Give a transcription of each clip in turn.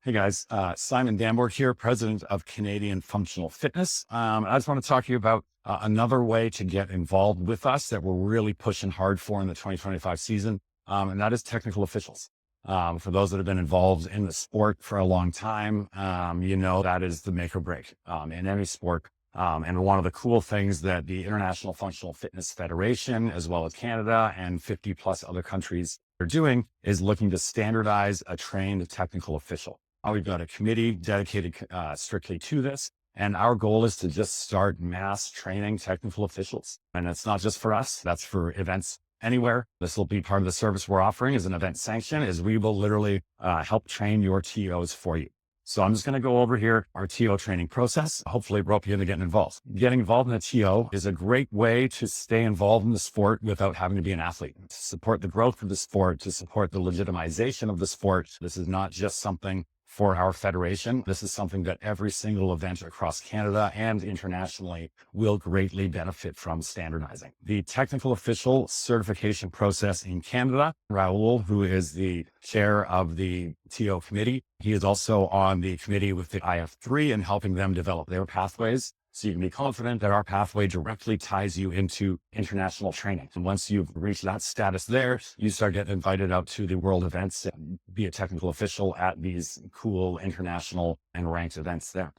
Hey guys, Simon Danborg here, president of Canadian Functional Fitness. I just want to talk to you about another way to get involved with us that we're really pushing hard for in the 2025 season, and that is technical officials. For those that have been involved in the sport for a long time, that is the make or break in any sport. And one of the cool things that the International Functional Fitness Federation, as well as Canada and 50 plus other countries are doing, is looking to standardize a trained technical official. We've got a committee dedicated strictly to this. And our goal is to just start mass training technical officials. And it's not just for us, that's for events anywhere. This will be part of the service we're offering as an event sanction, is we will literally help train your TOs for you. So I'm just going to go over here our TO training process, hopefully rope you into getting involved. Getting involved in a TO is a great way to stay involved in the sport without having to be an athlete, to support the growth of the sport, to support the legitimization of the sport. This is not just something for our federation. This is something that every single event across Canada and internationally will greatly benefit from standardizing. The technical official certification process in Canada, Raul, who is the chair of the TO committee, he is also on the committee with the IF3 and helping them develop their pathways. So you can be confident that our pathway directly ties you into international training. And once you've reached that status there, you start getting invited out to the world events and be a technical official at these cool international and ranked events there.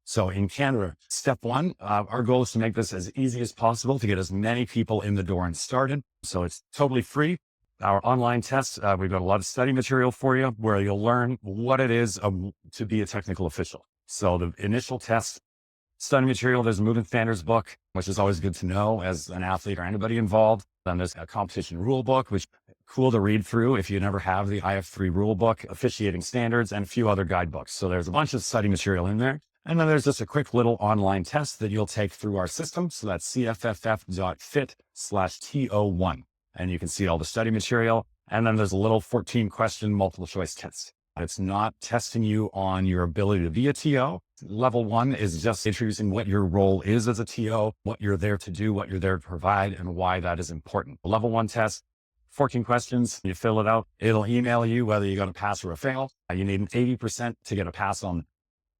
So in Canada, step one, our goal is to make this as easy as possible to get as many people in the door and started. So it's totally free. Our online test, we've got a lot of study material for you where you'll learn what it is to be a technical official. So the initial test, study material, there's a movement standards book, which is always good to know as an athlete or anybody involved. Then there's a competition rule book, which is cool to read through if you never have the IF3 rule book, officiating standards, and a few other guidebooks. So there's a bunch of study material in there. And then there's just a quick little online test that you'll take through our system. So that's cfff.fit/TO1. And you can see all the study material. And then there's a little 14 question multiple choice test. It's not testing you on your ability to be a TO. Level one is just introducing what your role is as a TO, what you're there to do, what you're there to provide, and why that is important. Level one test, 14 questions. You fill it out. It'll email you whether you're going to pass or a fail. You need an 80% to get a pass on.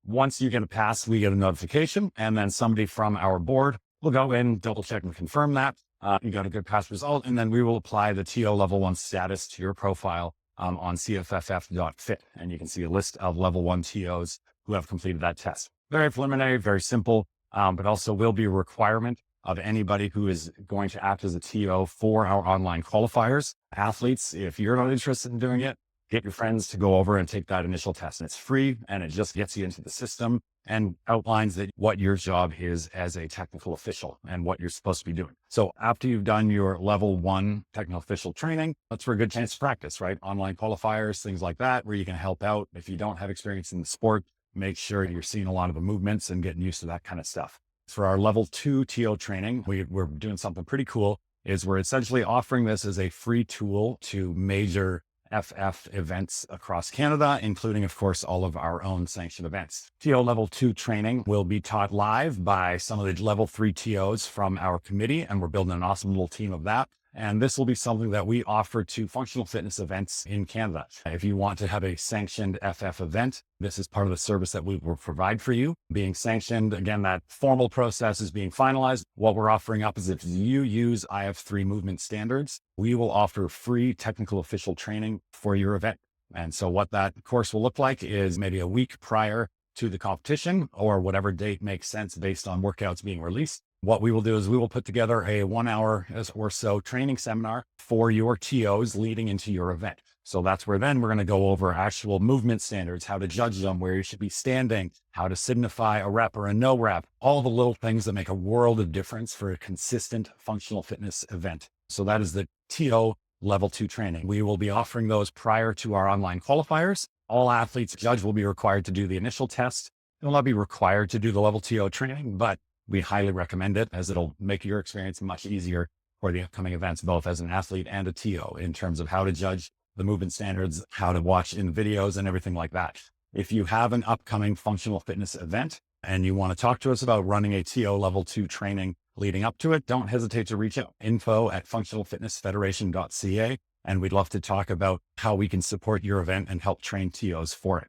Once you get a pass, we get a notification, and then somebody from our board will go in, double check and confirm that you got a good pass result, and then we will apply the TO level one status to your profile on cfff.fit. And you can see a list of level one TOs who have completed that test. Very preliminary, very simple, but also will be a requirement of anybody who is going to act as a TO for our online qualifiers. Athletes, if you're not interested in doing it, get your friends to go over and take that initial test. And it's free, and it just gets you into the system and outlines that what your job is as a technical official and what you're supposed to be doing. So after you've done your level one technical official training, that's for a good chance to practice, right? Online qualifiers, things like that, where you can help out. If you don't have experience in the sport, make sure you're seeing a lot of the movements and getting used to that kind of stuff. For our level two TO training, we're doing something pretty cool, is we're essentially offering this as a free tool to major FF events across Canada, including, of course, all of our own sanctioned events. TO level two training will be taught live by some of the level three TOs from our committee, and we're building an awesome little team of that. And this will be something that we offer to functional fitness events in Canada. If you want to have a sanctioned FF event, this is part of the service that we will provide for you. Being sanctioned, again, that formal process is being finalized. What we're offering up is if you use IF3 movement standards, we will offer free technical official training for your event. And so what that course will look like is maybe a week prior to the competition or whatever date makes sense based on workouts being released. What we will do is we will put together a 1 hour or so training seminar for your TOs leading into your event. So that's where then we're going to go over actual movement standards, how to judge them, where you should be standing, how to signify a rep or a no rep, all the little things that make a world of difference for a consistent functional fitness event. So that is the TO level two training. We will be offering those prior to our online qualifiers. All athletes, judge will be required to do the initial test. They'll not be required to do the level TO training, but we highly recommend it as it'll make your experience much easier for the upcoming events, both as an athlete and a TO, in terms of how to judge the movement standards, how to watch in videos and everything like that. If you have an upcoming functional fitness event and you want to talk to us about running a TO level two training leading up to it, don't hesitate to reach out. info@functionalfitnessfederation.ca. And we'd love to talk about how we can support your event and help train TOs for it.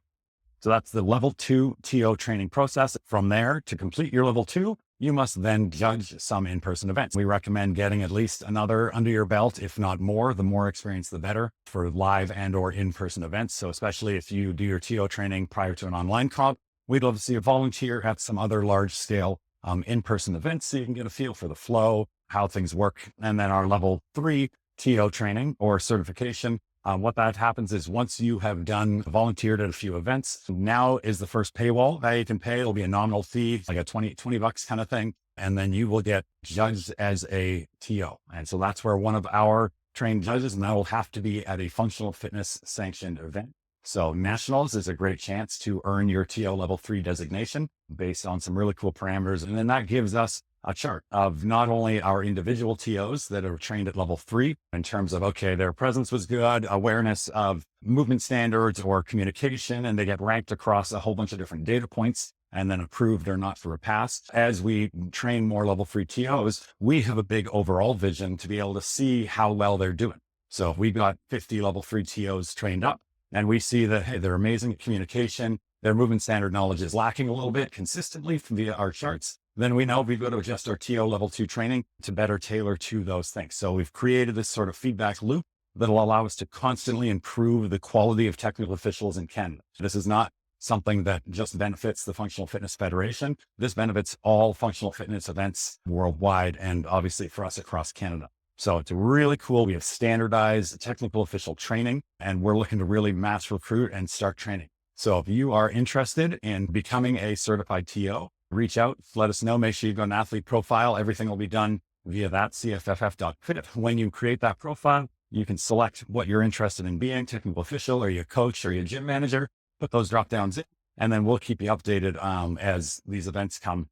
So that's the level 2 TO training process. From there, to complete your level 2, you must then judge some in-person events. We recommend getting at least another under your belt, if not more. The more experience, the better for live and or in-person events. So especially if you do your TO training prior to an online comp, we'd love to see you volunteer at some other large scale in-person events so you can get a feel for the flow, how things work. And then our level 3 TO training or certification. What that happens is once you have volunteered at a few events, now is the first paywall that you can pay. It'll be a nominal fee, like a 20 bucks kind of thing. And then you will get judged as a TO. And so that's where one of our trained judges, and that will have to be at a functional fitness sanctioned event. So nationals is a great chance to earn your TO level 3 designation based on some really cool parameters. And then that gives us a chart of not only our individual TOs that are trained at level 3 in terms of, okay, their presence was good, awareness of movement standards or communication, and they get ranked across a whole bunch of different data points and then approved or not for a pass. As we train more level 3 TOs, we have a big overall vision to be able to see how well they're doing. So if we've got 50 level 3 TOs trained up and we see that, hey, they're amazing at communication, their movement standard knowledge is lacking a little bit consistently via our charts, then we know we've got to adjust our TO level 2 training to better tailor to those things. So we've created this sort of feedback loop that'll allow us to constantly improve the quality of technical officials in Canada. This is not something that just benefits the Functional Fitness Federation. This benefits all functional fitness events worldwide and obviously for us across Canada. So it's really cool. We have standardized technical official training and we're looking to really mass recruit and start training. So if you are interested in becoming a certified TO, reach out, let us know. Make sure you go an athlete profile. Everything will be done via that cfff.fit. When you create that profile, you can select what you're interested in being, technical official or your coach or your gym manager, put those drop downs in, and then we'll keep you updated as these events come.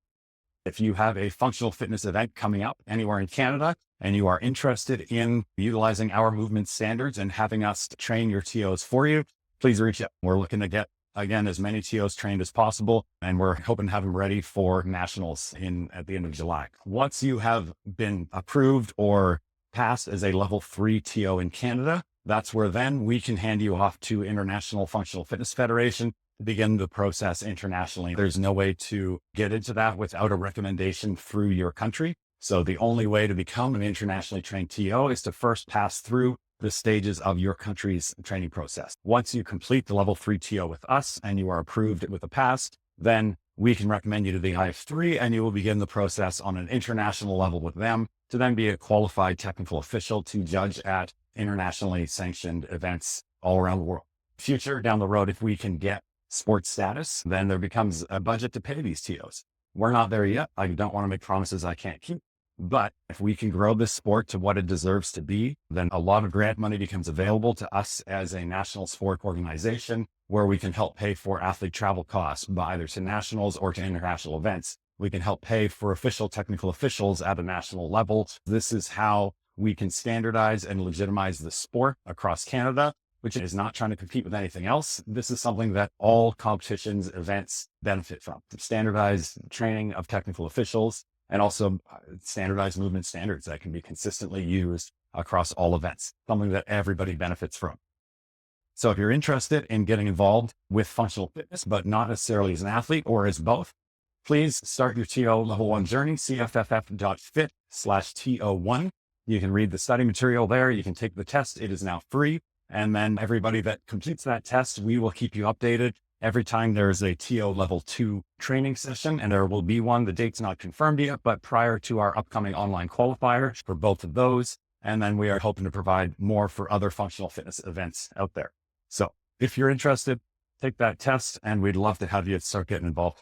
If you have a functional fitness event coming up anywhere in Canada and you are interested in utilizing our movement standards and having us train your TOs for you, please reach out. We're looking to get, again, as many TOs trained as possible, and we're hoping to have them ready for nationals at the end of July. Once you have been approved or passed as a level 3 TO in Canada, that's where then we can hand you off to International Functional Fitness Federation to begin the process internationally. There's no way to get into that without a recommendation through your country. So the only way to become an internationally trained TO is to first pass through the stages of your country's training process. Once you complete the level 3 TO with us and you are approved with a pass, then we can recommend you to the IF3 and you will begin the process on an international level with them to then be a qualified technical official to judge at internationally sanctioned events all around the world. Future down the road, if we can get sports status, then there becomes a budget to pay these TOs. We're not there yet. I don't want to make promises I can't keep. But if we can grow this sport to what it deserves to be, then a lot of grant money becomes available to us as a national sport organization where we can help pay for athlete travel costs, either to nationals or to international events. We can help pay for official technical officials at a national level. This is how we can standardize and legitimize the sport across Canada, which is not trying to compete with anything else. This is something that all competitions, events benefit from. Standardized training of technical officials and also standardized movement standards that can be consistently used across all events, something that everybody benefits from. So if you're interested in getting involved with functional fitness, but not necessarily as an athlete or as both, please start your TO level 1 journey, cfff.fit/TO1. You can read the study material there. You can take the test. It is now free. And then everybody that completes that test, we will keep you updated every time there is a TO level 2 training session, and there will be one. The date's not confirmed yet, but prior to our upcoming online qualifier for both of those. And then we are hoping to provide more for other functional fitness events out there. So if you're interested, take that test and we'd love to have you start getting involved.